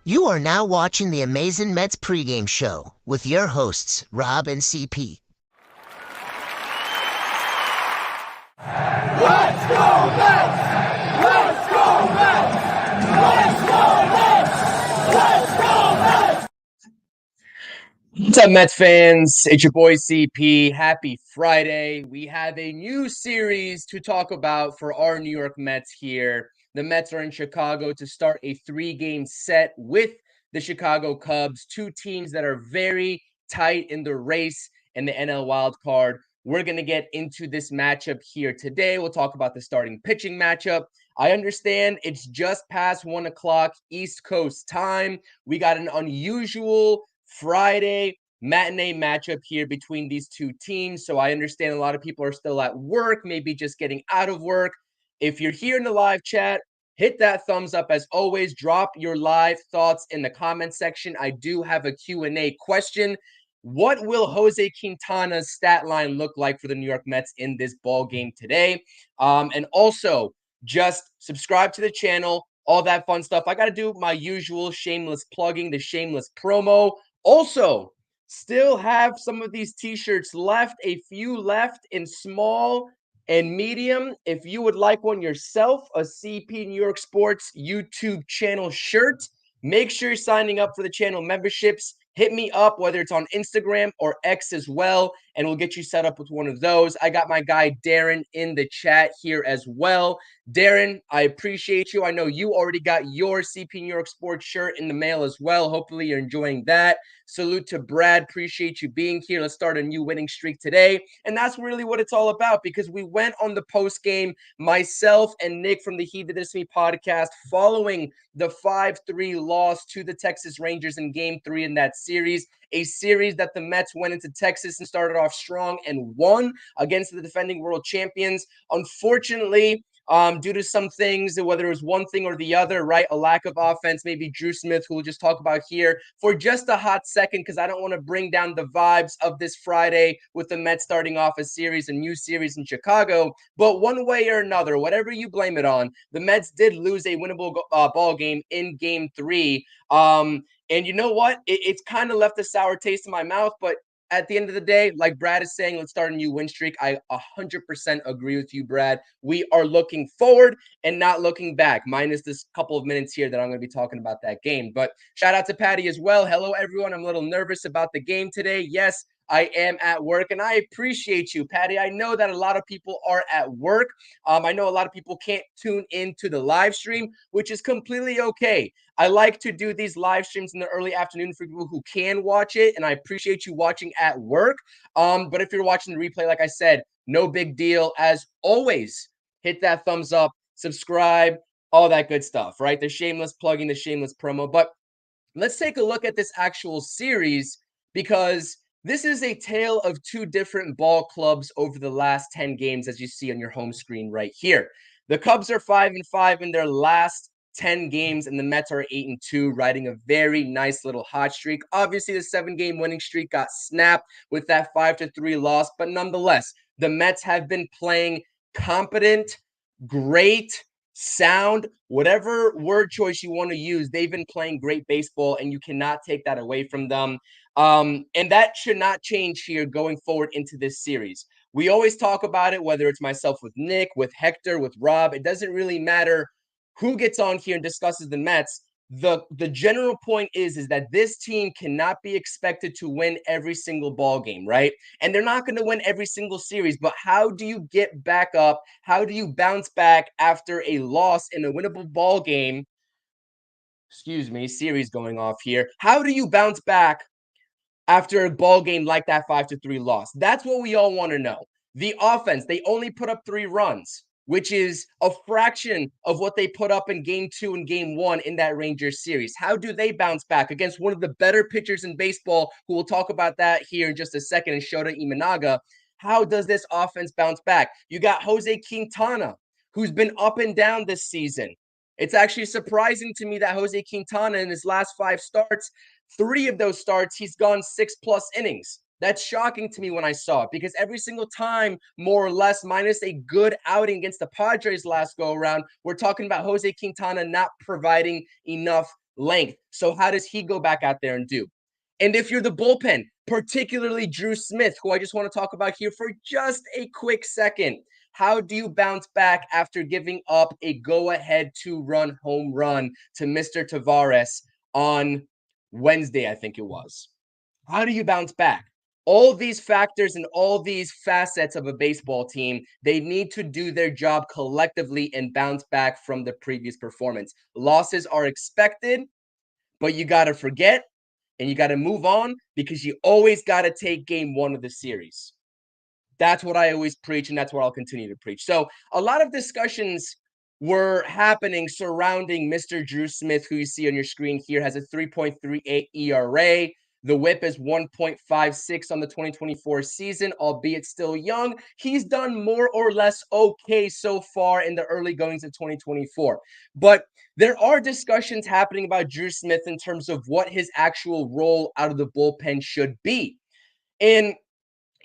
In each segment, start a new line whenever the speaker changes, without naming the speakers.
You are now watching the Amazing Mets pregame show with your hosts, Rob and CP.
Let's go Mets! Let's go Mets! Let's go Mets! Let's go Mets!
What's up, Mets fans? It's your boy CP. Happy Friday. We have a new series to talk about for our New York Mets here. The Mets are in Chicago to start a 3-game set with the Chicago Cubs, two teams that are very tight in the race in the NL wild card. We're going to get into this matchup here today. We'll talk about the starting pitching matchup. I understand it's just past 1 o'clock East Coast time. We got an unusual Friday matinee matchup here between these two teams. So I understand a lot of people are still at work, maybe just getting out of work. If you're here in the live chat, hit that thumbs up. As always, drop your live thoughts in the comment section. I do have a Q&A question. What will Jose Quintana's stat line look like for the New York Mets in this ball game today? And also, just subscribe to the channel, all that fun stuff. I got to do my usual shameless plugging, the shameless promo. Also, still have some of these t-shirts left, a few left in small and medium. If you would like one yourself, a CPNYSports YouTube channel shirt, make sure you're signing up for the channel memberships. Hit me up, whether it's on Instagram or X as well, and we'll get you set up with one of those. I got my guy Darren in the chat here as well. Darren, I appreciate you. I know you already got your CP New York Sports shirt in the mail as well. Hopefully you're enjoying that. Salute to Brad. Appreciate you being here. Let's start a new winning streak today. And that's really what it's all about, because we went on the post game, myself and Nick from the Heat That This Me podcast, following the 5-3 loss to the Texas Rangers in Game 3 in that series. A series that the Mets went into Texas and started off strong and won against the defending world champions. Unfortunately, due to some things, whether it was one thing or the other, right? A lack of offense, maybe Drew Smith, who we'll just talk about here for just a hot second, because I don't want to bring down the vibes of this Friday with the Mets starting off a new series in Chicago. But one way or another, whatever you blame it on, the Mets did lose a winnable ball game in Game 3. And you know what? It's kind of left a sour taste in my mouth, but at the end of the day, like Brad is saying, let's start a new win streak. I 100% agree with you, Brad. We are looking forward and not looking back, minus this couple of minutes here that I'm going to be talking about that game. But shout out to Patty as well. Hello, everyone. I'm a little nervous about the game today. Yes, I am at work, and I appreciate you, Patty. I know that a lot of people are at work. I know a lot of people can't tune into the live stream, which is completely okay. I like to do these live streams in the early afternoon for people who can watch it, and I appreciate you watching at work. But if you're watching the replay, like I said, no big deal. As always, hit that thumbs up, subscribe, all that good stuff, right? The shameless plugging, the shameless promo. But let's take a look at this actual series, because this is a tale of two different ball clubs over the last 10 games, as you see on your home screen right here. The Cubs are 5-5 in their last 10 games, and the Mets are 8-2, riding a very nice little hot streak. Obviously, the 7-game winning streak got snapped with that 5-3 loss, but nonetheless, the Mets have been playing competent, great, sound, whatever word choice you want to use. They've been playing great baseball, and you cannot take that away from them. And that should not change here going forward into this series. We always talk about it, whether it's myself with Nick, with Hector, with Rob. It doesn't really matter who gets on here and discusses the Mets. The general point is that this team cannot be expected to win every single ball game, right? And they're not going to win every single series, but how do you get back up? How do you bounce back after a loss in a winnable ball game? Excuse me, series going off here. How do you bounce back after a ball game like that 5-3 loss? That's what we all want to know. The offense, they only put up 3 runs, which is a fraction of what they put up in Game 2 and Game 1 in that Rangers series. How do they bounce back against one of the better pitchers in baseball, who we'll talk about that here in just a second, and Shota Imanaga? How does this offense bounce back? You got Jose Quintana, who's been up and down this season. It's actually surprising to me that Jose Quintana, in his last 5 starts, 3 of those starts, he's gone 6+ innings. That's shocking to me when I saw it, because every single time, more or less, minus a good outing against the Padres last go around, we're talking about Jose Quintana not providing enough length. So how does he go back out there and do? And if you're the bullpen, particularly Drew Smith, who I just want to talk about here for just a quick second, how do you bounce back after giving up a go-ahead 2-run home run to Mr. Tavares on Wednesday, I think it was? How do you bounce back? All these factors and all these facets of a baseball team, they need to do their job collectively and bounce back from the previous performance. Losses are expected, but you got to forget and you got to move on because you always got to take game one of the series. That's what I always preach, and that's what I'll continue to preach. So a lot of discussions were happening surrounding Mr. Drew Smith, who you see on your screen here, has a 3.38 ERA. The whip is 1.56 on the 2024 season, albeit still young. He's done more or less okay so far in the early goings of 2024. But there are discussions happening about Drew Smith in terms of what his actual role out of the bullpen should be. And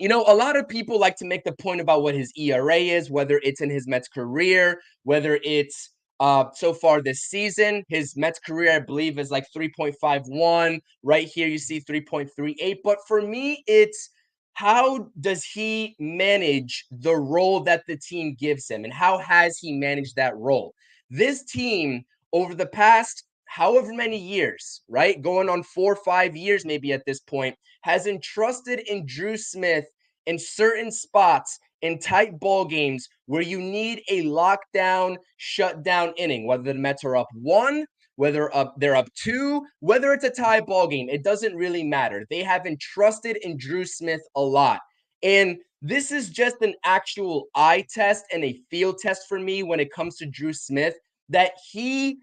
a lot of people like to make the point about what his ERA is, whether it's in his Mets career, whether it's so far this season. His Mets career, I believe, is like 3.51. Right here, you see 3.38. But for me, it's how does he manage the role that the team gives him, and how has he managed that role? This team, over the past however many years, right, going on 4 or 5 years maybe at this point, has entrusted in Drew Smith in certain spots in tight ball games where you need a lockdown, shutdown inning, whether the Mets are up 1, whether they're up 2, whether it's a tie ball game, it doesn't really matter. They have entrusted in Drew Smith a lot. And this is just an actual eye test and a field test for me when it comes to Drew Smith, that he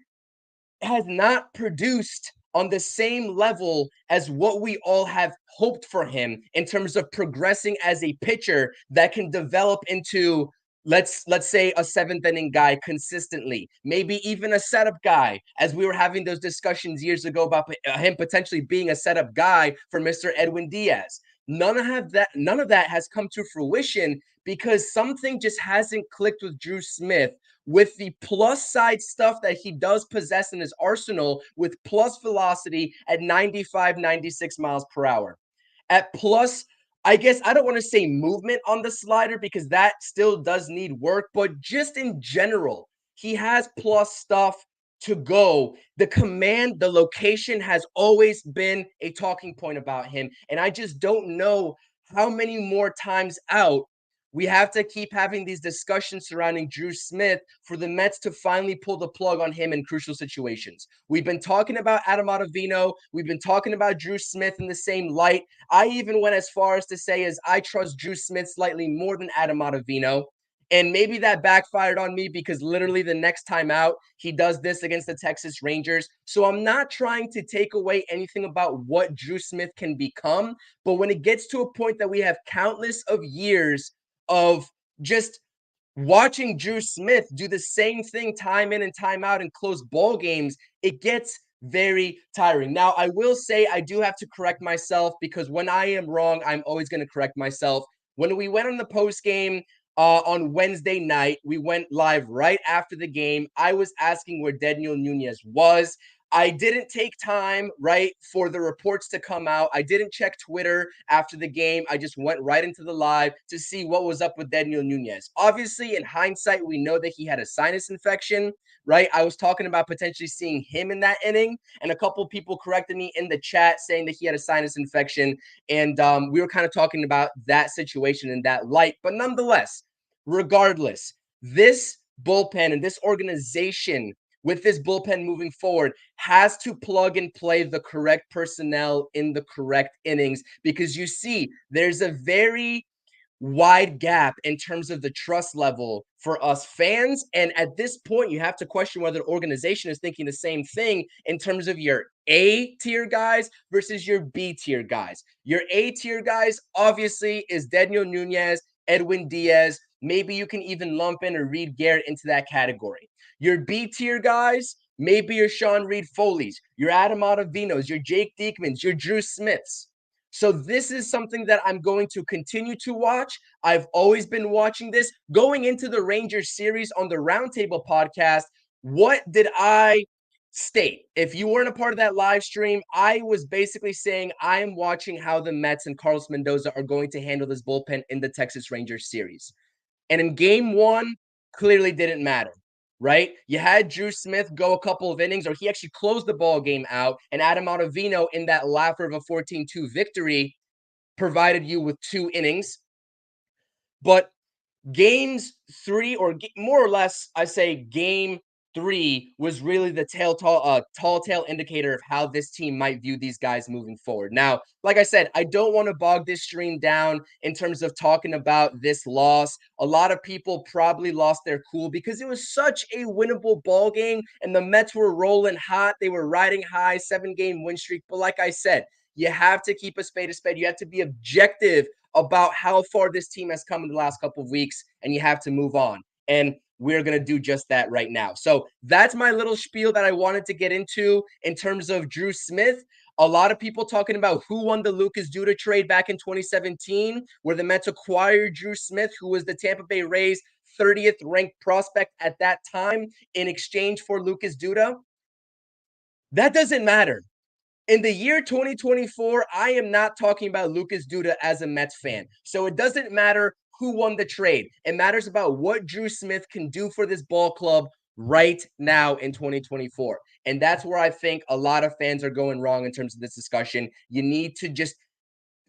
has not produced on the same level as what we all have hoped for him in terms of progressing as a pitcher that can develop into, let's say, a 7th-inning guy consistently, maybe even a setup guy, as we were having those discussions years ago about him potentially being a setup guy for Mr. Edwin Diaz. None of that has come to fruition because something just hasn't clicked with Drew Smith, with the plus side stuff that he does possess in his arsenal, with plus velocity at 95, 96 miles per hour. At plus, I guess I don't want to say movement on the slider because that still does need work, but just in general, he has plus stuff to go. The command, the location has always been a talking point about him. And I just don't know how many more times out we have to keep having these discussions surrounding Drew Smith for the Mets to finally pull the plug on him in crucial situations. We've been talking about Adam Ottavino. We've been talking about Drew Smith in the same light. I even went as far as to say as I trust Drew Smith slightly more than Adam Ottavino. And maybe that backfired on me because literally the next time out, he does this against the Texas Rangers. So I'm not trying to take away anything about what Drew Smith can become. But when it gets to a point that we have countless of years of just watching Drew Smith do the same thing time in and time out in close ball games, it gets very tiring. Now, I will say I do have to correct myself because when I am wrong, I'm always going to correct myself. When we went on the post game on Wednesday night, we went live right after the game. I was asking where Daniel Nunez was. I didn't take time, right, for the reports to come out. I didn't check Twitter after the game. I just went right into the live to see what was up with Daniel Nunez. Obviously, in hindsight, we know that he had a sinus infection, right? I was talking about potentially seeing him in that inning, and a couple people corrected me in the chat saying that he had a sinus infection, and we were kind of talking about that situation in that light. But nonetheless, regardless, this bullpen and this organization with this bullpen moving forward has to plug and play the correct personnel in the correct innings, because you see there's a very wide gap in terms of the trust level for us fans. And at this point, you have to question whether the organization is thinking the same thing in terms of your A tier guys versus your B tier guys. Your A tier guys, obviously, is Daniel Nunez, Edwin Diaz. Maybe you can even lump in or Reed Garrett into that category. Your B tier guys, maybe your Sean Reed Foley's, your Adam Ottavinos, your Jake Diekmans, your Drew Smiths. So this is something that I'm going to continue to watch. I've always been watching this. Going into the Rangers series on the Roundtable podcast, what did I state. If you weren't a part of that live stream, I was basically saying I am watching how the Mets and Carlos Mendoza are going to handle this bullpen in the Texas Rangers series. And in game one, clearly didn't matter, right? You had Drew Smith go a couple of innings, or he actually closed the ball game out, and Adam Ottavino in that laugher of a 14-2 victory provided you with 2 innings. But games 3, or more or less, I say game 3 was really the tall tale indicator of how this team might view these guys moving forward. Now, like I said, I don't want to bog this stream down in terms of talking about this loss. A lot of people probably lost their cool because it was such a winnable ball game, and the Mets were rolling hot. They were riding high, 7-game win streak. But like I said, you have to keep a spade a spade. You have to be objective about how far this team has come in the last couple of weeks, and you have to move on. And we're going to do just that right now. So that's my little spiel that I wanted to get into in terms of Drew Smith. A lot of people talking about who won the Lucas Duda trade back in 2017, where the Mets acquired Drew Smith, who was the Tampa Bay Rays 30th ranked prospect at that time, in exchange for Lucas Duda. That doesn't matter. In the year 2024, I am not talking about Lucas Duda as a Mets fan. So it doesn't matter who won the trade. It matters about what Drew Smith can do for this ball club right now in 2024. And that's where I think a lot of fans are going wrong in terms of this discussion. You need to just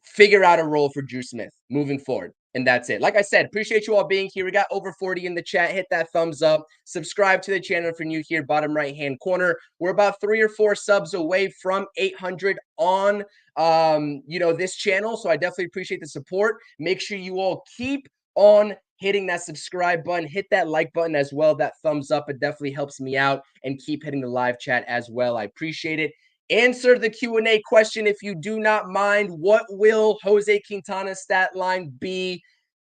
figure out a role for Drew Smith moving forward. And that's it. Like I said, appreciate you all being here. We got over 40 in the chat. Hit that thumbs up. Subscribe to the channel if you're new here, bottom right-hand corner. We're about 3 or 4 subs away from 800 on this channel. So I definitely appreciate the support. Make sure you all keep on hitting that subscribe button. Hit that like button as well. That thumbs up. It definitely helps me out. And keep hitting the live chat as well. I appreciate it. Answer the Q&A question if you do not mind. What will Jose Quintana's stat line be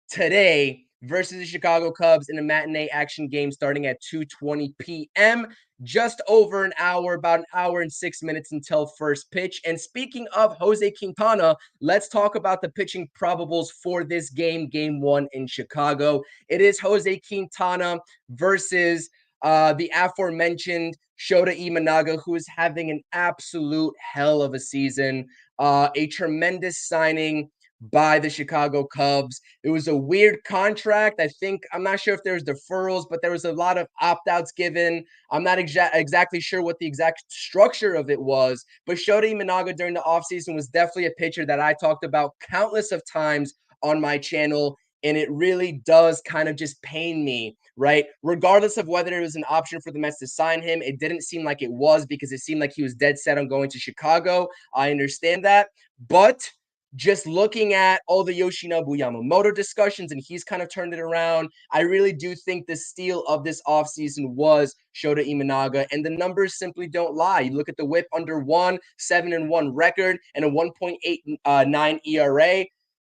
today versus the Chicago Cubs in a matinee action game starting at 2:20 p.m.? Just over an hour, about an hour and 6 minutes until first pitch. And speaking of Jose Quintana, let's talk about the pitching probables for this game, game 1 in Chicago. It is Jose Quintana versus the aforementioned Shota Imanaga, who is having an absolute hell of a season. A tremendous signing by the Chicago Cubs. It was a weird contract. I'm not sure if there was deferrals, but there was a lot of opt-outs given. I'm not exactly sure what the exact structure of it was, but Shota Imanaga during the offseason was definitely a pitcher that I talked about countless of times on my channel. And it really does kind of just pain me, right? Regardless of whether it was an option for the Mets to sign him, it didn't seem like it was, because it seemed like he was dead set on going to Chicago. I understand that. But just looking at all the Yoshinobu Yamamoto discussions, and he's kind of turned it around, I really do think the steal of this offseason was Shota Imanaga, and the numbers simply don't lie. You look at the whip under 1, 7-1 record, and a 1.89 ERA.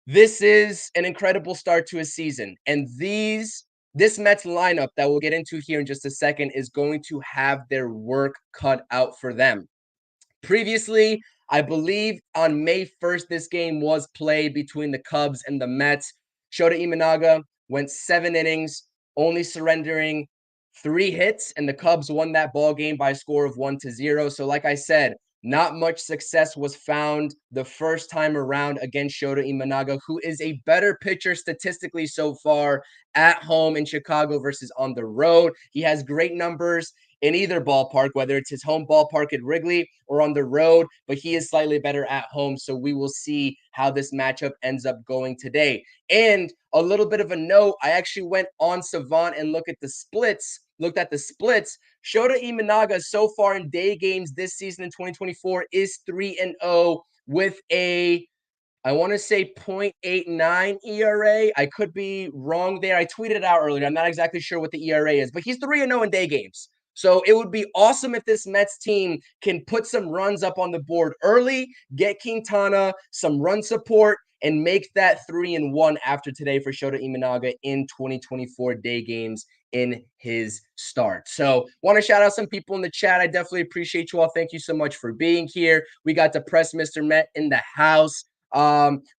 This is an incredible start to a season. And this Mets lineup that we'll get into here in just a second is going to have their work cut out for them. Previously, I believe on May 1st, this game was played between the Cubs and the Mets. Shota Imanaga went 7 innings, only surrendering 3 hits, and the Cubs won that ball game by a score of 1-0. So like I said, not much success was found the first time around against Shota Imanaga, who is a better pitcher statistically so far at home in Chicago versus on the road. He has great numbers in either ballpark, whether it's his home ballpark at Wrigley or on the road, but he is slightly better at home. So we will see how this matchup ends up going today. And a little bit of a note, I actually went on Savant and looked at the splits. Shota Imanaga so far in day games this season in 2024 is 3-0 with I want to say 0.89 ERA. I could be wrong there. I tweeted it out earlier. I'm not exactly sure what the ERA is, but he's 3-0 in day games. So it would be awesome if this Mets team can put some runs up on the board early, get Quintana some run support, and make that 3-1 after today for Shota Imanaga in 2024 day games in his start. So want to shout out some people in the chat. I definitely appreciate you all. Thank you so much for being here. We got Depressed Mr. Met in the house.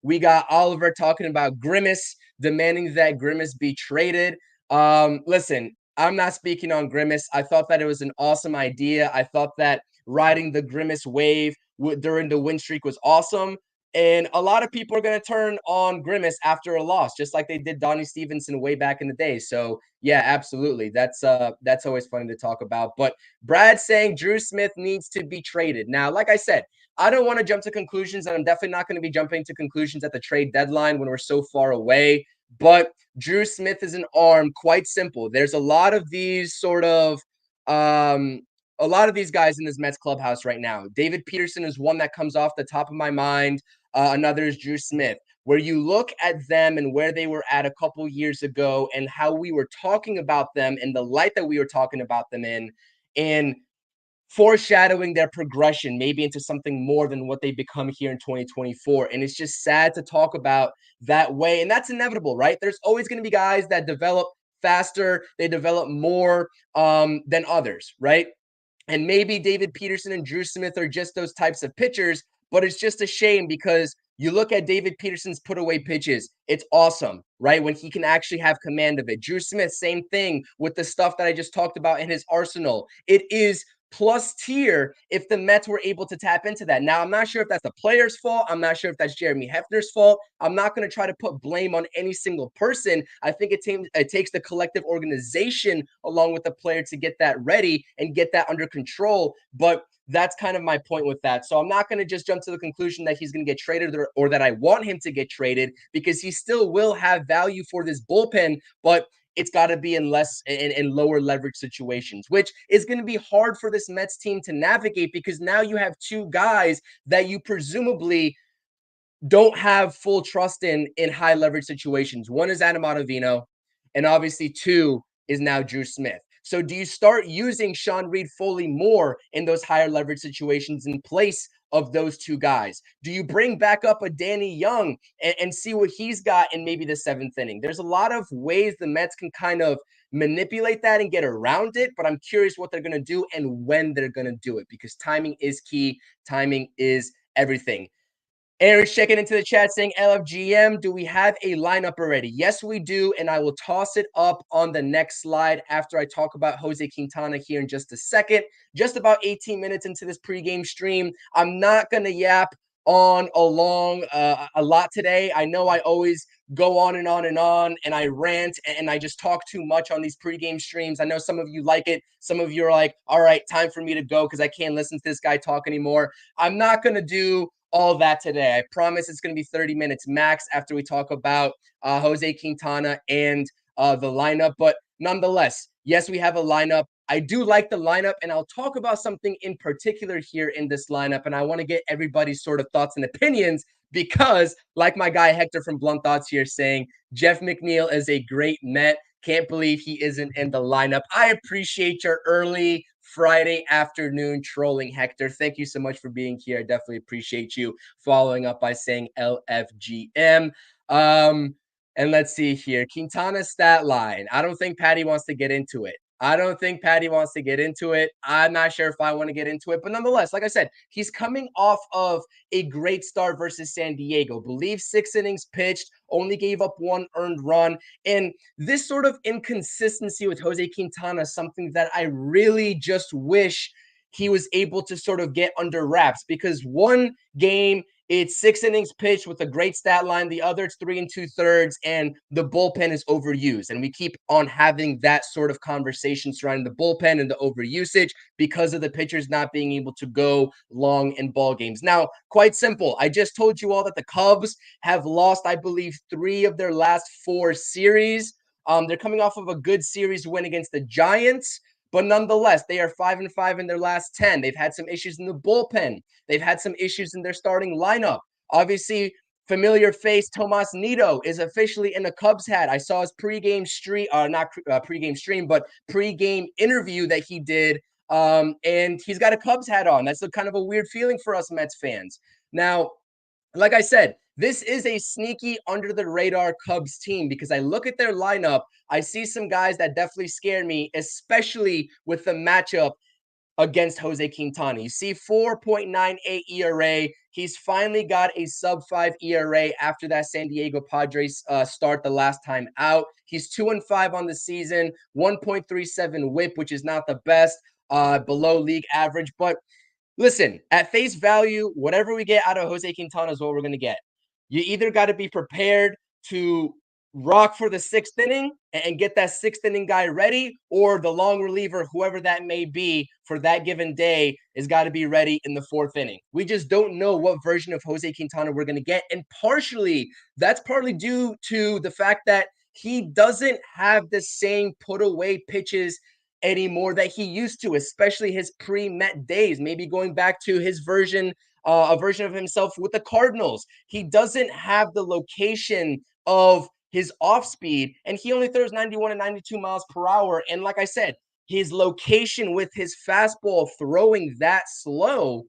We got Oliver talking about Grimace, demanding that Grimace be traded. Listen, I'm not speaking on Grimace. I thought that it was an awesome idea. I thought that riding the Grimace wave during the win streak was awesome. And a lot of people are going to turn on Grimace after a loss, just like they did Donnie Stevenson way back in the day. So yeah, absolutely. That's always funny to talk about. But Brad saying Drew Smith needs to be traded. Now, like I said, I don't want to jump to conclusions, and I'm definitely not going to be jumping to conclusions at the trade deadline when we're so far away. But Drew Smith is an arm, quite simple. There's a lot of these a lot of these guys in this Mets clubhouse right now. David Peterson is one that comes off the top of my mind. Another is Drew Smith. Where you look at them and where they were at a couple years ago and how we were talking about them and the light that we were talking about them in, and foreshadowing their progression maybe into something more than what they become here in 2024. And it's just sad to talk about that way. And that's inevitable, right? There's always going to be guys that develop faster, they develop more than others, right? And maybe David Peterson and Drew Smith are just those types of pitchers, but it's just a shame because you look at David Peterson's put away pitches. It's awesome, right? When he can actually have command of it. Drew Smith, same thing with the stuff that I just talked about in his arsenal. It is plus tier if the Mets were able to tap into that. Now, I'm not sure if that's the player's fault. I'm not sure if that's Jeremy Hefner's fault. I'm not going to try to put blame on any single person. I think it takes the collective organization along with the player to get that ready and get that under control. But that's kind of my point with that. So I'm not going to just jump to the conclusion that he's going to get traded or that I want him to get traded, because he still will have value for this bullpen, but it's got to be in lower leverage situations, which is going to be hard for this Mets team to navigate, because now you have two guys that you presumably don't have full trust in high leverage situations. One is Adam Ottavino, and obviously two is now Drew Smith. So do you start using Sean Reed-Foley more in those higher leverage situations in place of those two guys? Do you bring back up a Danny Young and see what he's got in maybe the seventh inning? There's a lot of ways the Mets can kind of manipulate that and get around it, but I'm curious what they're going to do and when they're going to do it, because timing is key. Timing is everything. Aaron's checking into the chat saying, LFGM, do we have a lineup already? Yes, we do, and I will toss it up on the next slide after I talk about Jose Quintana here in just a second. Just about 18 minutes into this pregame stream. I'm not going to yap on a lot today. I know I always go on and on and on, and I rant and I just talk too much on these pregame streams. I know some of you like it. Some of you are like, all right, time for me to go because I can't listen to this guy talk anymore. I'm not going to do all that today. I promise it's going to be 30 minutes max after we talk about Jose Quintana and the lineup. But nonetheless, yes, we have a lineup. I do like the lineup, and I'll talk about something in particular here in this lineup. And I want to get everybody's sort of thoughts and opinions because, like my guy Hector from Blunt Thoughts here saying, Jeff McNeil is a great Met. Can't believe he isn't in the lineup. I appreciate your early Friday afternoon trolling, Hector. Thank you so much for being here. I definitely appreciate you following up by saying LFGM. And let's see here. Quintana's stat line. I don't think Patty wants to get into it. I'm not sure if I want to get into it, but nonetheless, like I said, he's coming off of a great start versus San Diego. Believe 6 innings pitched, only gave up 1 earned run. And this sort of inconsistency with Jose Quintana is something that I really just wish he was able to sort of get under wraps, because one game it's 6 innings pitched with a great stat line. The other, it's 3 2/3, and the bullpen is overused. And we keep on having that sort of conversation surrounding the bullpen and the overusage because of the pitchers not being able to go long in ball games. Now, quite simple. I just told you all that the Cubs have lost, I believe, 3 of their last 4 series. They're coming off of a good series win against the Giants. But nonetheless, they are 5-5 in their last 10. They've had some issues in the bullpen. They've had some issues in their starting lineup. Obviously, familiar face Tomas Nido is officially in a Cubs hat. I saw his pregame stream, not pregame stream, but pregame interview that he did, and he's got a Cubs hat on. That's kind of a weird feeling for us Mets fans. Now, like I said, this is a sneaky under the radar Cubs team because I look at their lineup. I see some guys that definitely scare me, especially with the matchup against Jose Quintana. You see 4.98 ERA. He's finally got a sub-5 ERA after that San Diego Padres start the last time out. He's 2-5 on the season, 1.37 whip, which is not the best, below league average. But listen, at face value, whatever we get out of Jose Quintana is what we're going to get. You either got to be prepared to rock for the sixth inning and get that sixth inning guy ready, or the long reliever, whoever that may be for that given day, is got to be ready in the fourth inning. We just don't know what version of Jose Quintana we're going to get. And partially, that's partly due to the fact that he doesn't have the same put away pitches anymore that he used to, especially his pre-Met days, maybe going back to his version, a version of himself with the Cardinals. He doesn't have the location of his off speed, and he only throws 91 and 92 miles per hour. And like I said, his location with his fastball throwing that slow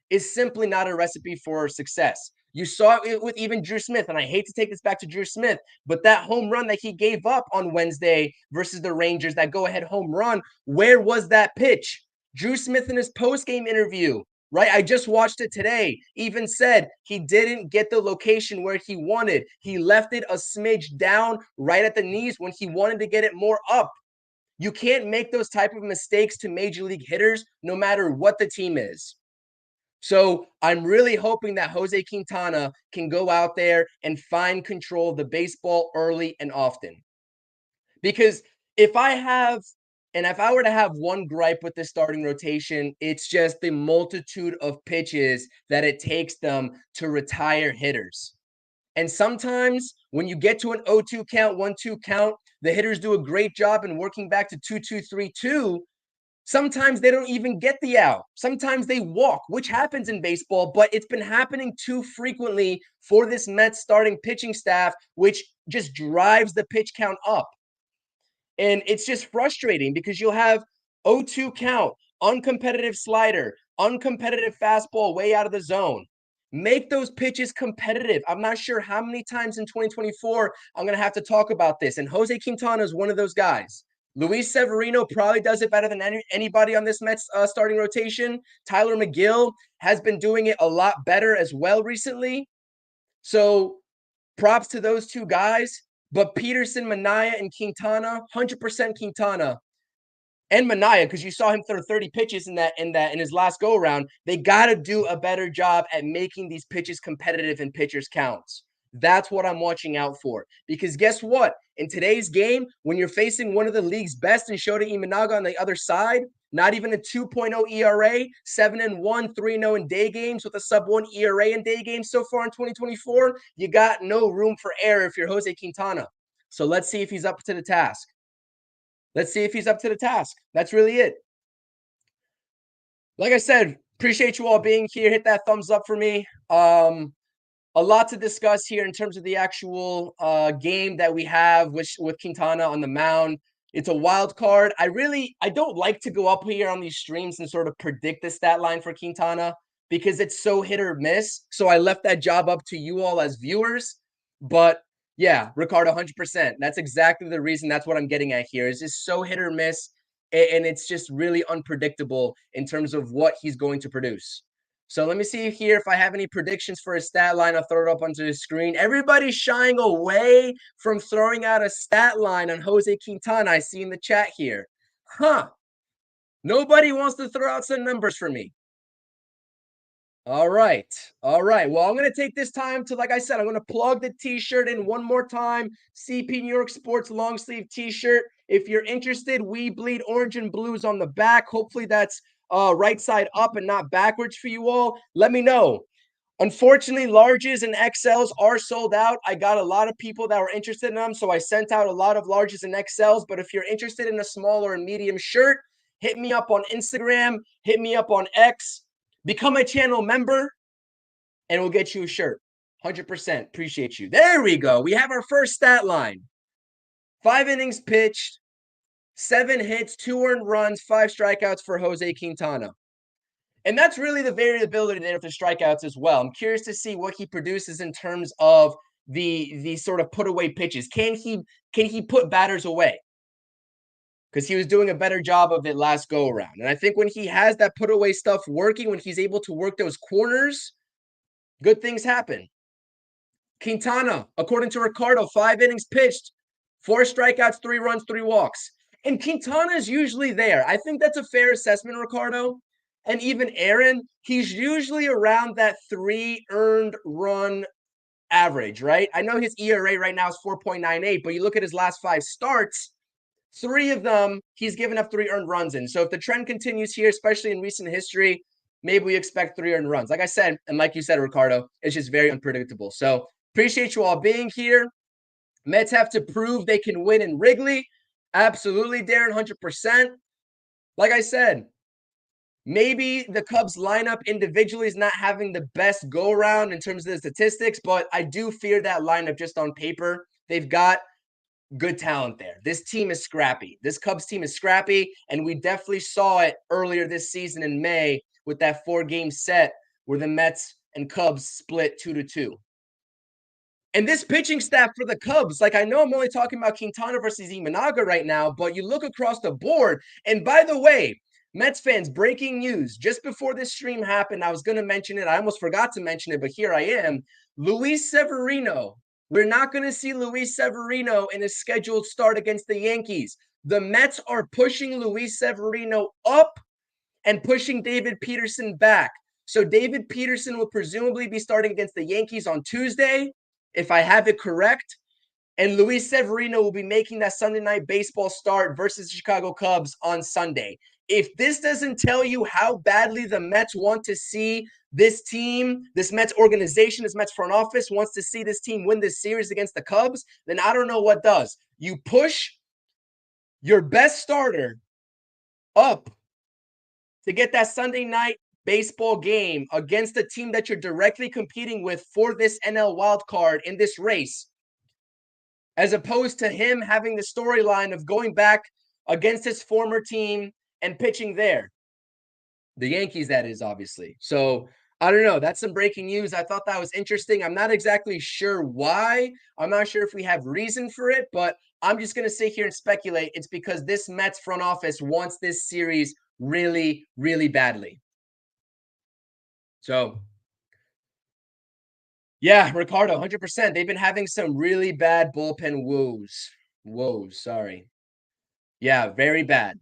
is simply not a recipe for success. You saw it with even Drew Smith, and I hate to take this back to Drew Smith, but that home run that he gave up on Wednesday versus the Rangers, that go-ahead home run, where was that pitch? Drew Smith in his post-game interview, right? I just watched it today, even said he didn't get the location where he wanted. He left it a smidge down right at the knees when he wanted to get it more up. You can't make those type of mistakes to major league hitters no matter what the team is. So I'm really hoping that Jose Quintana can go out there and find control of the baseball early and often. Because if I were to have one gripe with the starting rotation, it's just the multitude of pitches that it takes them to retire hitters. And sometimes when you get to an 0-2 count, 1-2 count, the hitters do a great job in working back to 2-2, 3-2. Sometimes they don't even get the out. Sometimes they walk, which happens in baseball, but it's been happening too frequently for this Mets starting pitching staff, which just drives the pitch count up. And it's just frustrating because you'll have 0-2 count, uncompetitive slider, uncompetitive fastball way out of the zone. Make those pitches competitive. I'm not sure how many times in 2024 I'm going to have to talk about this. And Jose Quintana is one of those guys. Luis Severino probably does it better than anybody on this Mets starting rotation. Tyler McGill has been doing it a lot better as well recently. So props to those two guys. But Peterson, Manaea, and Quintana, 100% Quintana. And Manaea, because you saw him throw 30 pitches in his last go around. They got to do a better job at making these pitches competitive and pitchers counts. That's what I'm watching out for. Because guess what? In today's game, when you're facing one of the league's best in Shota Imanaga on the other side, not even a 2.0 ERA, 7-1, 3-0 in day games with a sub-1 ERA in day games so far in 2024, you got no room for error if you're Jose Quintana. So let's see if he's up to the task. Let's see if he's up to the task. That's really it. Like I said, appreciate you all being here. Hit that thumbs up for me. A lot to discuss here in terms of the actual game that we have with Quintana on the mound. It's a wild card. I don't like to go up here on these streams and sort of predict the stat line for Quintana because it's so hit or miss. So I left that job up to you all as viewers. But yeah, Ricardo, 100%. That's exactly the reason. That's what I'm getting at here. It's just so hit or miss. And it's just really unpredictable in terms of what he's going to produce. So let me see here if I have any predictions for a stat line. I'll throw it up onto the screen. Everybody's shying away from throwing out a stat line on Jose Quintana. I see in the chat here. Nobody wants to throw out some numbers for me. All right. Well, I'm going to take this time to, like I said, I'm going to plug the t-shirt in one more time. CPNYSports long sleeve t-shirt. If you're interested, we bleed orange and blues on the back. Hopefully that's right side up and not backwards for you all. Let me know. Unfortunately, larges and XLs are sold out. I got a lot of people that were interested in them, so I sent out a lot of larges and XLs. But if you're interested in a small or a medium shirt, hit me up on Instagram, hit me up on X, become a channel member, and we'll get you a shirt. 100%. Appreciate you. There we go. We have our first stat line. 5 innings pitched, 7 hits, 2 earned runs, 5 strikeouts for Jose Quintana. And that's really the variability there for strikeouts as well. I'm curious to see what he produces in terms of the sort of put away pitches. Can he put batters away? because he was doing a better job of it last go around. And I think when he has that put away stuff working, when he's able to work those corners, good things happen. Quintana, according to Ricardo, 5 innings pitched, 4 strikeouts, 3 runs, 3 walks. And Quintana is usually there. I think that's a fair assessment, Ricardo. And even Aaron, he's usually around that 3 earned run average, right? I know his ERA right now is 4.98, but you look at his last 5 starts, 3 of them, he's given up 3 earned runs in. So if the trend continues here, especially in recent history, maybe we expect 3 earned runs. Like I said, and like you said, Ricardo, it's just very unpredictable. So appreciate you all being here. Mets have to prove they can win in Wrigley. Absolutely, Darren, 100%. Like I said, maybe the Cubs lineup individually is not having the best go around in terms of the statistics, but I do fear that lineup just on paper. They've got good talent there. This team is scrappy. This Cubs team is scrappy, and we definitely saw it earlier this season in May with that 4-game set where the Mets and Cubs split 2-2. And this pitching staff for the Cubs, like I know I'm only talking about Quintana versus Imanaga right now, but you look across the board. And by the way, Mets fans, breaking news. Just before this stream happened, I was going to mention it. I almost forgot to mention it, but here I am. Luis Severino. We're not going to see Luis Severino in a scheduled start against the Yankees. The Mets are pushing Luis Severino up and pushing David Peterson back. So David Peterson will presumably be starting against the Yankees on Tuesday, if I have it correct. And Luis Severino will be making that Sunday night baseball start versus the Chicago Cubs on Sunday. If this doesn't tell you how badly the Mets want to see this team, this Mets organization, this Mets front office wants to see this team win this series against the Cubs, then I don't know what does. You push your best starter up to get that Sunday night baseball game against a team that you're directly competing with for this NL wild card in this race, as opposed to him having the storyline of going back against his former team and pitching there. The Yankees, that is, obviously. So I don't know. That's some breaking news. I thought that was interesting. I'm not exactly sure why. I'm not sure if we have reason for it, but I'm just going to sit here and speculate. It's because this Mets front office wants this series really, really badly. So, yeah, Ricardo, 100%. They've been having some really bad bullpen woes. Sorry. Yeah, very bad.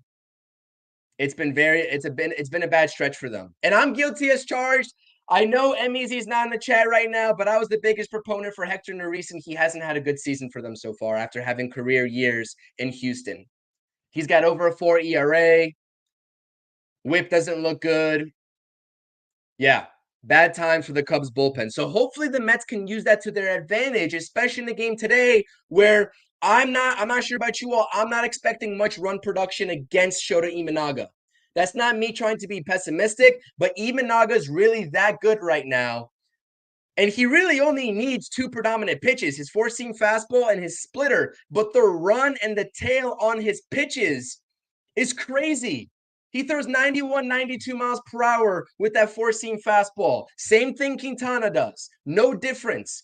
It's been a bad stretch for them. And I'm guilty as charged. I know Emmy's not in the chat right now, but I was the biggest proponent for Hector Neris, and he hasn't had a good season for them so far after having career years in Houston. He's got over a 4 ERA. Whip doesn't look good. Yeah, bad times for the Cubs bullpen. So hopefully the Mets can use that to their advantage, especially in the game today where I'm not sure about you all. I'm not expecting much run production against Shota Imanaga. That's not me trying to be pessimistic, but Imanaga is really that good right now. And he really only needs 2 predominant pitches, his 4-seam fastball and his splitter. But the run and the tail on his pitches is crazy. He throws 91, 92 miles per hour with that 4-seam fastball. Same thing Quintana does. No difference.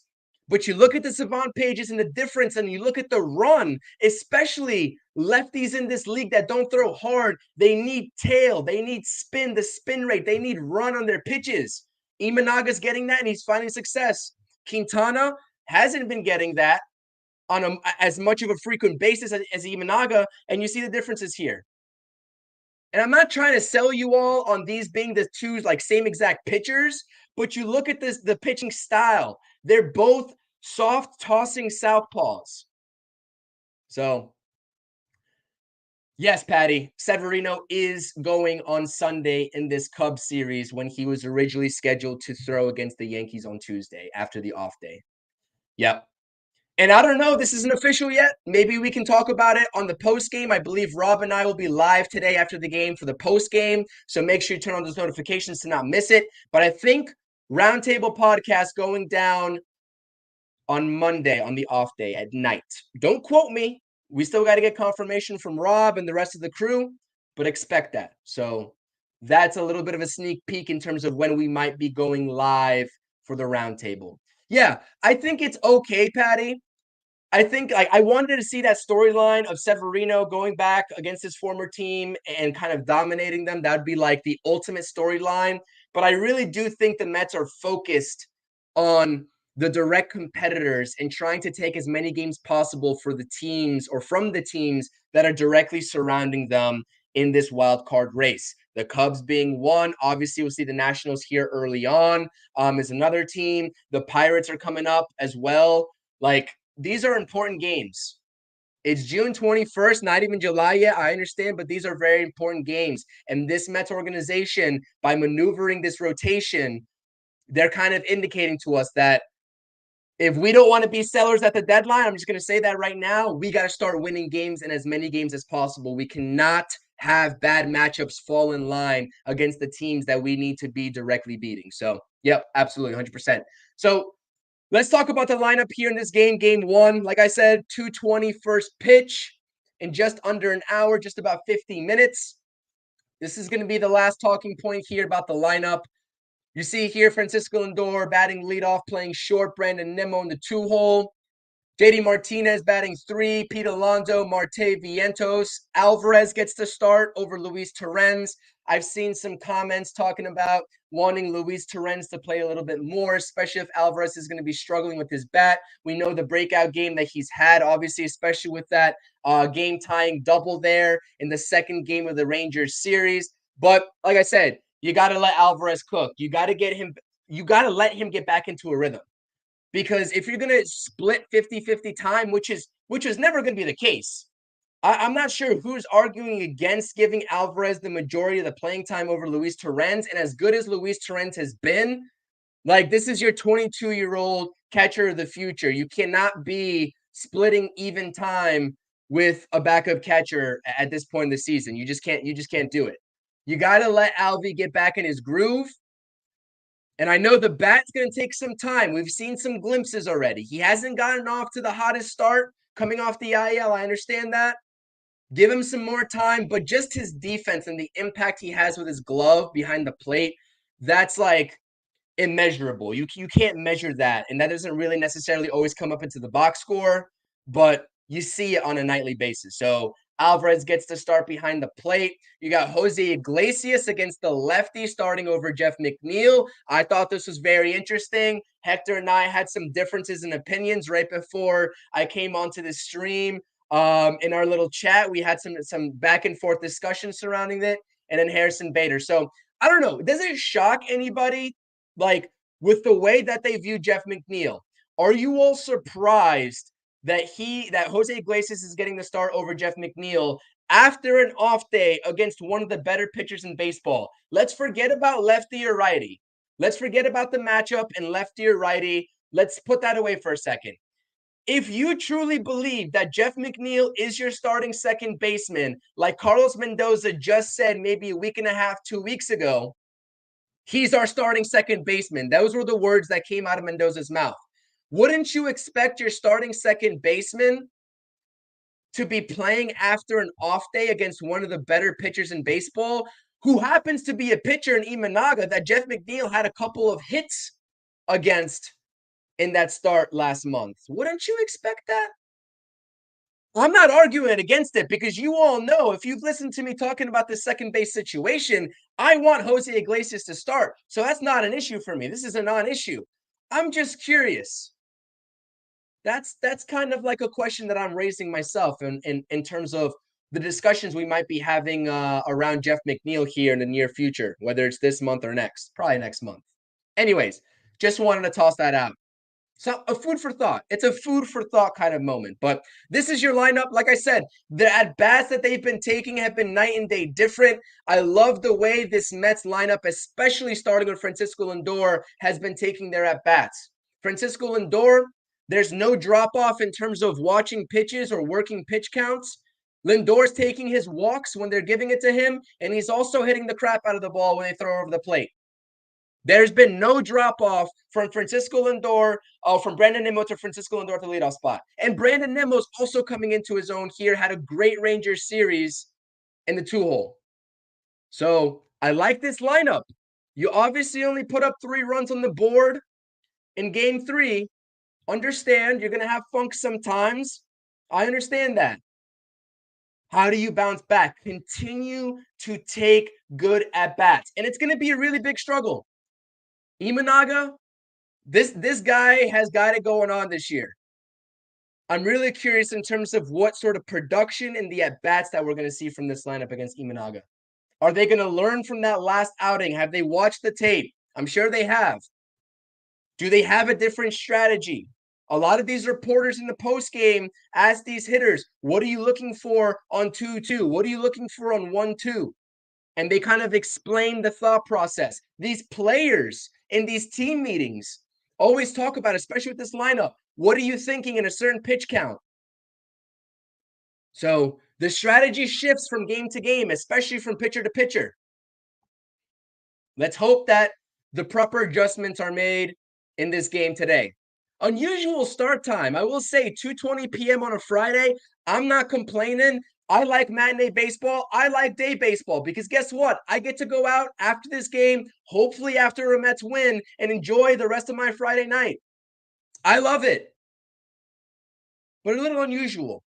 But you look at the Savant pages and the difference, and you look at the run, especially lefties in this league that don't throw hard. They need tail. They need spin, the spin rate. They need run on their pitches. Imanaga's getting that, and he's finding success. Quintana hasn't been getting that on as much of a frequent basis as Imanaga, and you see the differences here. And I'm not trying to sell you all on these being the 2 like same exact pitchers, but you look at the pitching style. They're both soft tossing southpaws. So, yes, Patty, Severino is going on Sunday in this Cubs series when he was originally scheduled to throw against the Yankees on Tuesday after the off day. Yep. And I don't know, this isn't official yet. Maybe we can talk about it on the post game. I believe Rob and I will be live today after the game for the post game. So make sure you turn on those notifications to not miss it. But I think Roundtable Podcast going down on Monday on the off day at night. Don't quote me. We still got to get confirmation from Rob and the rest of the crew, but expect that. So that's a little bit of a sneak peek in terms of when we might be going live for the Roundtable. Yeah, I think it's okay, Patty. I think I wanted to see that storyline of Severino going back against his former team and kind of dominating them. That would be like the ultimate storyline. But I really do think the Mets are focused on the direct competitors and trying to take as many games possible for the teams or from the teams that are directly surrounding them in this wild card race. The Cubs being one, obviously we'll see the Nationals here early on, is another team. The Pirates are coming up as well. Like, these are important games. It's June 21st, not even July yet. I understand, but these are very important games. And this Mets organization, by maneuvering this rotation, they're kind of indicating to us that if we don't want to be sellers at the deadline, I'm just going to say that right now, we got to start winning games and as many games as possible. We cannot have bad matchups fall in line against the teams that we need to be directly beating. So, yep, absolutely, 100%. So, let's talk about the lineup here in this game. Game one, like I said, 2:20 first pitch in just under an hour, just about 50 minutes. This is going to be the last talking point here about the lineup. You see here Francisco Lindor batting leadoff, playing short. Brandon Nimmo in the 2-hole. JD Martinez batting 3, Pete Alonso, Marte Vientos. Alvarez gets to start over Luis Torrens. I've seen some comments talking about wanting Luis Torrens to play a little bit more, especially if Alvarez is going to be struggling with his bat. We know the breakout game that he's had, obviously, especially with that game-tying double there in the second game of the Rangers series. But like I said, you got to let Alvarez cook. You got to let him get back into a rhythm. Because if you're going to split 50-50 time, which is never going to be the case, I'm not sure who's arguing against giving Alvarez the majority of the playing time over Luis Torrens. And as good as Luis Torrens has been, like, this is your 22-year-old catcher of the future. You cannot be splitting even time with a backup catcher at this point in the season. You just can't do it. You got to let Alvy get back in his groove. And I know the bat's going to take some time. We've seen some glimpses already. He hasn't gotten off to the hottest start coming off the IL. I understand that. Give him some more time, but just his defense and the impact he has with his glove behind the plate, that's like immeasurable. You can't measure that. And that doesn't really necessarily always come up into the box score, but you see it on a nightly basis. So Alvarez gets to start behind the plate. You got Jose Iglesias against the lefty starting over Jeff McNeil. I thought this was very interesting. Hector and I had some differences in opinions right before I came onto the stream. In our little chat, we had some back and forth discussion surrounding it, and then Harrison Bader. So I don't know. Does it shock anybody, like, with the way that they view Jeff McNeil? Are you all surprised that Jose Iglesias is getting the start over Jeff McNeil after an off day against one of the better pitchers in baseball? Let's forget about lefty or righty. Let's forget about the matchup and lefty or righty. Let's put that away for a second. If you truly believe that Jeff McNeil is your starting second baseman, like Carlos Mendoza just said maybe a week and a half, 2 weeks ago, he's our starting second baseman. Those were the words that came out of Mendoza's mouth. Wouldn't you expect your starting second baseman to be playing after an off day against one of the better pitchers in baseball, who happens to be a pitcher in Imanaga that Jeff McNeil had a couple of hits against in that start last month? Wouldn't you expect that? I'm not arguing against it, because you all know, if you've listened to me talking about the second base situation, I want Jose Iglesias to start. So that's not an issue for me. This is a non-issue. I'm just curious. That's kind of like a question that I'm raising myself in terms of the discussions we might be having around Jeff McNeil here in the near future, whether it's this month or next, probably next month. Anyways, just wanted to toss that out. So a food for thought. It's a food for thought kind of moment. But this is your lineup. Like I said, the at-bats that they've been taking have been night and day different. I love the way this Mets lineup, especially starting with Francisco Lindor, has been taking their at-bats. Francisco Lindor, there's no drop-off in terms of watching pitches or working pitch counts. Lindor's taking his walks when they're giving it to him, and he's also hitting the crap out of the ball when they throw over the plate. There's been no drop-off from Francisco Lindor, from Brandon Nimmo to Francisco Lindor to the leadoff spot. And Brandon Nimmo's also coming into his own here, had a great Rangers series in the 2-hole. So I like this lineup. You obviously only put up 3 runs on the board in game 3, Understand you're going to have funk sometimes. I understand that. How do you bounce back? Continue to take good at bats. And it's going to be a really big struggle. Imanaga, this guy has got it going on this year. I'm really curious in terms of what sort of production and the at bats that we're going to see from this lineup against Imanaga. Are they going to learn from that last outing? Have they watched the tape? I'm sure they have. Do they have a different strategy? A lot of these reporters in the post game ask these hitters, what are you looking for on 2-2? What are you looking for on 1-2? And they kind of explain the thought process. These players in these team meetings always talk about, especially with this lineup, what are you thinking in a certain pitch count? So the strategy shifts from game to game, especially from pitcher to pitcher. Let's hope that the proper adjustments are made in this game today. Unusual start time. I will say 2:20 p.m. on a Friday. I'm not complaining. I like matinee baseball. I like day baseball because guess what? I get to go out after this game, hopefully after a Mets win, and enjoy the rest of my Friday night. I love it, but a little unusual.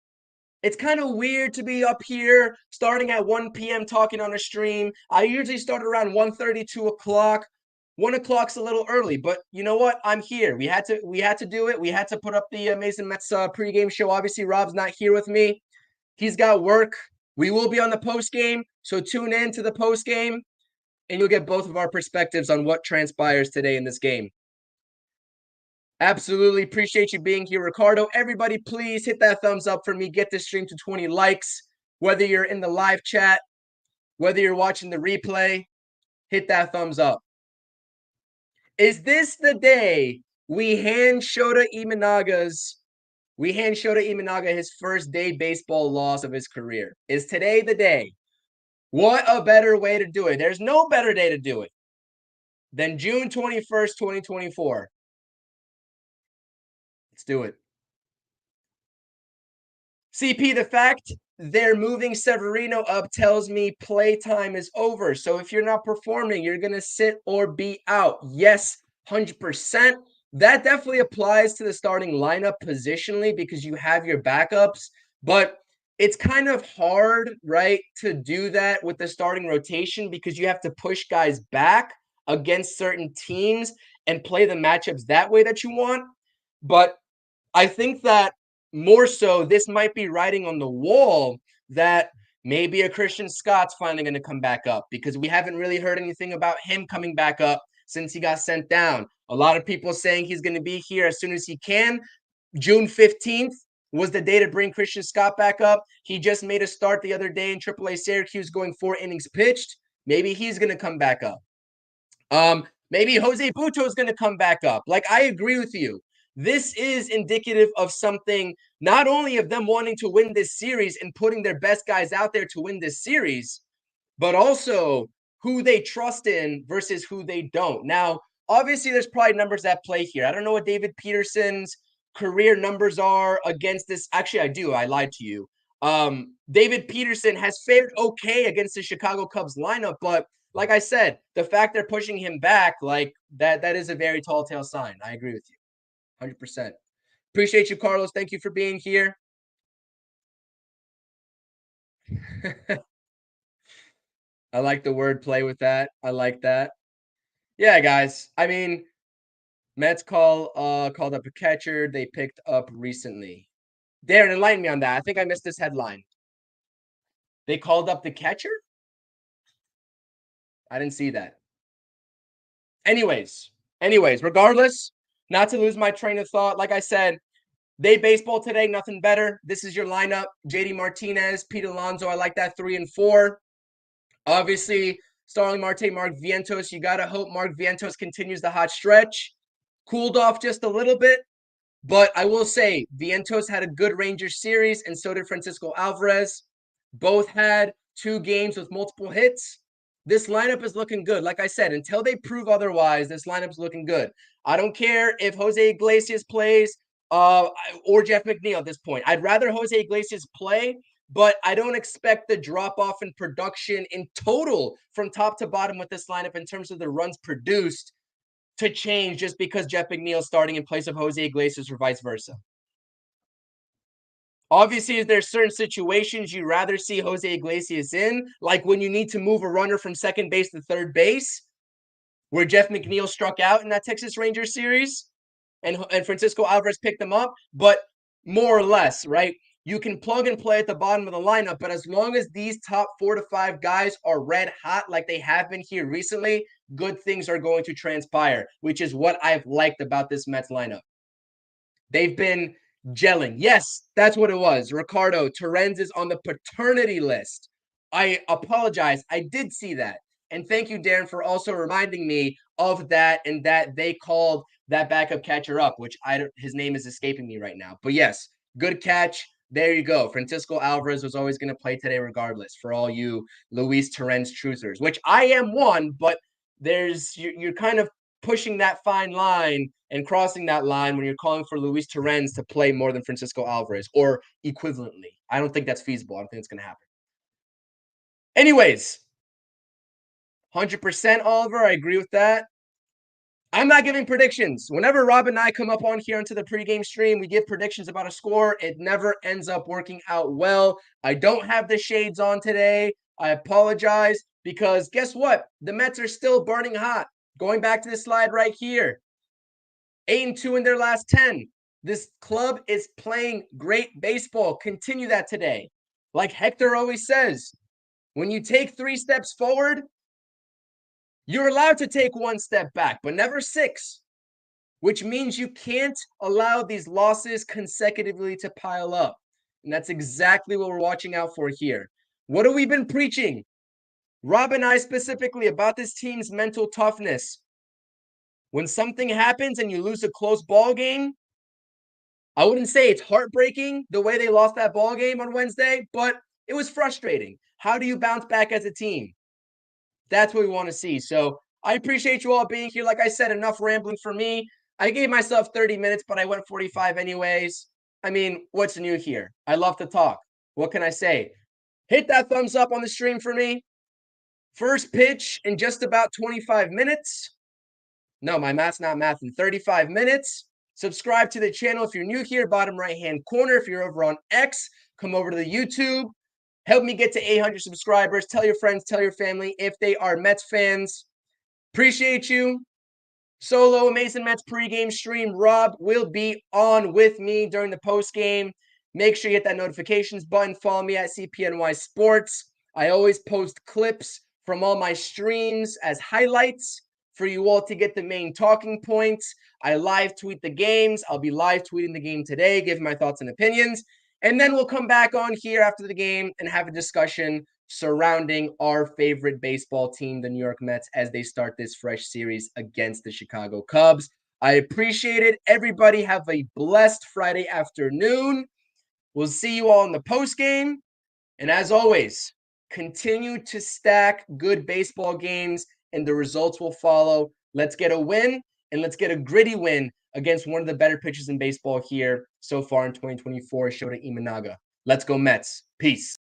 It's kind of weird to be up here starting at 1 p.m. talking on a stream. I usually start around 1:30, 2 o'clock. 1 o'clock's a little early, but you know what? I'm here. We had to do it. We had to put up the Amazing Mets pregame show. Obviously, Rob's not here with me. He's got work. We will be on the post game, so tune in to the post game, and you'll get both of our perspectives on what transpires today in this game. Absolutely appreciate you being here, Ricardo. Everybody, please hit that thumbs up for me. Get this stream to 20 likes. Whether you're in the live chat, whether you're watching the replay, hit that thumbs up. Is this the day we hand Shota Imanaga his first day baseball loss of his career? Is today the day? What a better way to do it. There's no better day to do it than June 21st, 2024. Let's do it. CP, the fact they're moving Severino up tells me playtime is over. So if you're not performing, you're going to sit or be out. Yes, 100%. That definitely applies to the starting lineup positionally because you have your backups. But it's kind of hard, right, to do that with the starting rotation because you have to push guys back against certain teams and play the matchups that way that you want. But I think that more so, this might be writing on the wall that maybe a Christian Scott's finally going to come back up because we haven't really heard anything about him coming back up since he got sent down. A lot of people saying he's going to be here as soon as he can. June 15th was the day to bring Christian Scott back up. He just made a start the other day in AAA Syracuse going 4 innings pitched. Maybe he's going to come back up. Maybe Jose Buto is going to come back up. Like, I agree with you. This is indicative of something, not only of them wanting to win this series and putting their best guys out there to win this series, but also who they trust in versus who they don't. Now, obviously, there's probably numbers at play here. I don't know what David Peterson's career numbers are against this. Actually, I do. I lied to you. David Peterson has fared okay against the Chicago Cubs lineup, but like I said, the fact they're pushing him back, like that is a very tall tale sign. I agree with you. 100%. Appreciate you, Carlos. Thank you for being here. I like the word play with that. I like that. Yeah, guys. I mean, Mets called up a catcher they picked up recently. Darren, enlighten me on that. I think I missed this headline. They called up the catcher? I didn't see that. Anyways, regardless, not to lose my train of thought. Like I said, day baseball today, nothing better. This is your lineup. JD Martinez, Pete Alonso. I like that 3 and 4. Obviously, Starling Marte, Mark Vientos. You got to hope Mark Vientos continues the hot stretch. Cooled off just a little bit. But I will say, Vientos had a good Rangers series, and so did Francisco Alvarez. Both had 2 games with multiple hits. This lineup is looking good. Like I said, until they prove otherwise, this lineup's looking good. I don't care if Jose Iglesias plays or Jeff McNeil at this point. I'd rather Jose Iglesias play, but I don't expect the drop-off in production in total from top to bottom with this lineup in terms of the runs produced to change just because Jeff McNeil's starting in place of Jose Iglesias or vice versa. Obviously, there's certain situations you'd rather see Jose Iglesias in, like when you need to move a runner from second base to third base, where Jeff McNeil struck out in that Texas Rangers series and Francisco Alvarez picked them up. But more or less, right? You can plug and play at the bottom of the lineup, but as long as these top 4 to 5 guys are red hot like they have been here recently, good things are going to transpire, which is what I've liked about this Mets lineup. They've been gelling. Yes, that's what it was. Ricardo Torrens is on the paternity list. I apologize. I did see that. And thank you, Darren, for also reminding me of that and that they called that backup catcher up, which his name is escaping me right now. But yes, good catch. There you go. Francisco Alvarez was always going to play today regardless for all you Luis Torrens truthers, which I am one, but you're kind of pushing that fine line and crossing that line when you're calling for Luis Torrens to play more than Francisco Alvarez or equivalently. I don't think that's feasible. I don't think it's going to happen. Anyways, 100% Oliver. I agree with that. I'm not giving predictions. Whenever Rob and I come up on here into the pregame stream, we give predictions about a score. It never ends up working out well. I don't have the shades on today. I apologize because guess what? The Mets are still burning hot. Going back to this slide right here. 8-2 in their last 10. This club is playing great baseball. Continue that today. Like Hector always says, when you take 3 steps forward, you're allowed to take 1 step back, but never 6, which means you can't allow these losses consecutively to pile up. And that's exactly what we're watching out for here. What have we been preaching? Rob and I specifically about this team's mental toughness. When something happens and you lose a close ball game, I wouldn't say it's heartbreaking the way they lost that ball game on Wednesday, but it was frustrating. How do you bounce back as a team? That's what we want to see. So I appreciate you all being here. Like I said, enough rambling for me. I gave myself 30 minutes, but I went 45 anyways. I mean, what's new here? I love to talk. What can I say? Hit that thumbs up on the stream for me. First pitch in just about 25 minutes. No, my math's not math. In 35 minutes. Subscribe to the channel if you're new here, bottom right-hand corner. If you're over on X, come over to the YouTube. Help me get to 800 subscribers. Tell your friends, tell your family if they are Mets fans. Appreciate you. Solo Amazing Mets pregame stream. Rob will be on with me during the postgame. Make sure you hit that notifications button. Follow me at CPNYSports. I always post clips from all my streams as highlights for you all to get the main talking points. I live tweet the games. I'll be live tweeting the game today, giving my thoughts and opinions. And then we'll come back on here after the game and have a discussion surrounding our favorite baseball team, the New York Mets, as they start this fresh series against the Chicago Cubs. I appreciate it. Everybody have a blessed Friday afternoon. We'll see you all in the post game. And as always, continue to stack good baseball games and the results will follow. Let's get a win and let's get a gritty win against one of the better pitchers in baseball here so far in 2024, Shota Imanaga. Let's go Mets. Peace.